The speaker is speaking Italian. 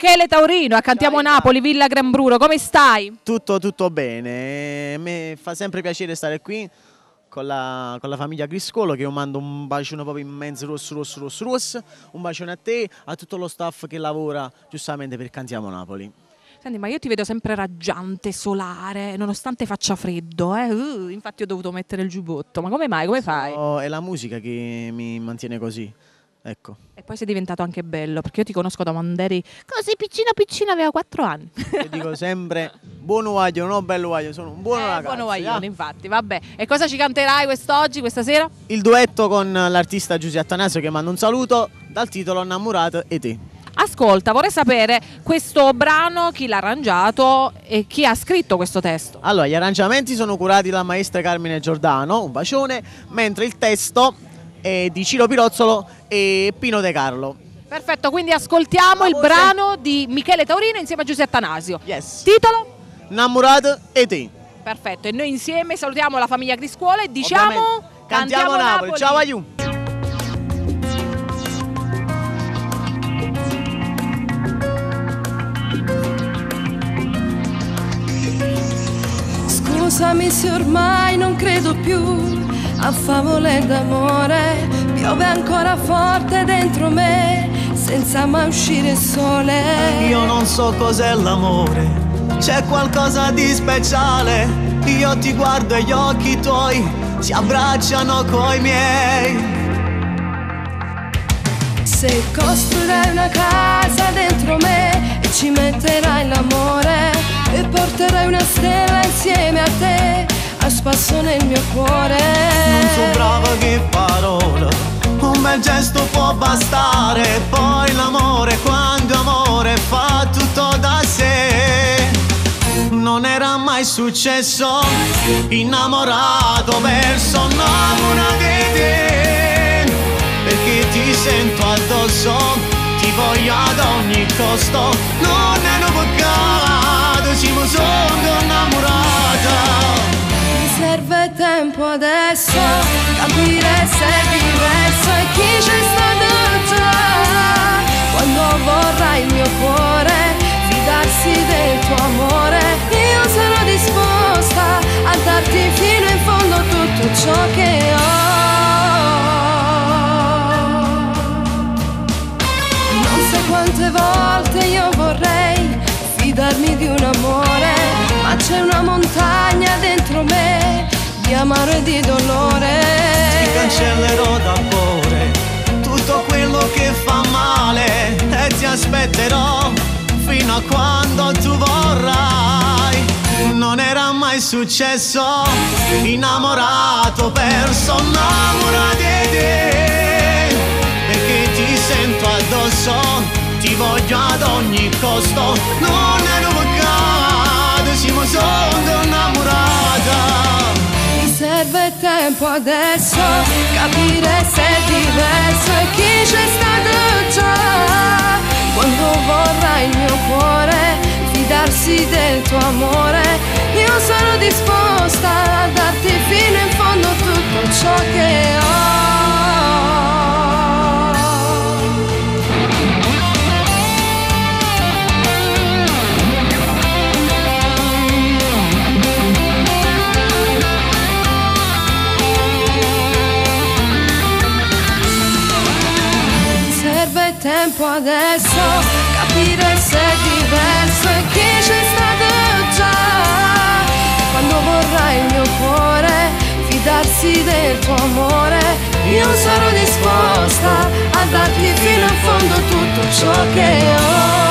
Michele Taurino, a Cantiamo Napoli, Villa Granbruno, come stai? Tutto bene, mi fa sempre piacere stare qui con la famiglia Criscolo, che io mando un bacione proprio immenso, rosso, un bacione a te, a tutto lo staff che lavora giustamente per Cantiamo Napoli. Senti, ma io ti vedo sempre raggiante, solare, nonostante faccia freddo, infatti ho dovuto mettere il giubbotto, ma come mai, come fai? È la musica che mi mantiene così, ecco. E poi sei diventato anche bello, perché io ti conosco da quando eri così piccino, avevo 4 anni. Io dico sempre, buon uaglio, non bello uaglio, sono un buon ragazzo. Buono guaglione, infatti, vabbè. E cosa ci canterai quest'oggi, questa sera? Il duetto con l'artista Giuseppe Attanasio, che manda un saluto, dal titolo Innamorato e te. Ascolta, vorrei sapere questo brano, chi l'ha arrangiato e chi ha scritto questo testo. Allora, gli arrangiamenti sono curati dalla maestra Carmine Giordano, un bacione, mentre il testo è di Ciro Pirozzolo e Pino De Carlo. Perfetto, quindi ascoltiamo il brano di Michele Taurino insieme a Giuseppe Attanasio. Yes. Titolo? Innamorato e te. Perfetto, e noi insieme salutiamo la famiglia Criscuola e diciamo Ovviamente. Cantiamo Napoli. Ciao aiù. Scusami se ormai non credo più a favole d'amore, piove ancora forte dentro me, senza mai uscire il sole. Io non so cos'è l'amore, c'è qualcosa di speciale. Io ti guardo e gli occhi tuoi si abbracciano coi miei. Se costruirai una casa dentro me e ci metterai l'amore e porterai una stella insieme a te a spasso nel mio cuore. Non so brava che parola, un bel gesto può bastare. Poi l'amore, quando amore, fa tutto da sé. Non era mai successo, innamorato verso innamorata di te, perché ti sento addosso, ti voglio ad ogni costo. Non è un peccato, siamo solo innamorata. Serve tempo adesso, capire se è diverso e chi c'è stato già. Quando vorrai il mio cuore, fidarsi del tuo amore, io sono disposta a darti fino in fondo tutto ciò che ho. Non so quante volte io vorrei fidarmi di un amore, ma c'è una montagna dentro me di amaro e di dolore. Ti cancellerò da cuore tutto quello che fa male e ti aspetterò fino a quando tu vorrai. Non era mai successo, innamorato, perso, innamorato di te, perché ti sento addosso, ti voglio ad ogni costo. Non è un peccato, siamo solo innamorata. Mi serve tempo adesso, capire se è diverso e chi c'è stato già. Quando vorrai il mio cuore, fidarsi del tuo amore, io sono disposta a darti fino in fondo tutto ciò che ho. Tempo adesso, capire se è diverso e chi c'è stato già. Quando vorrai il mio cuore, fidarsi del tuo amore, io sono disposta a darti fino in fondo tutto ciò che ho.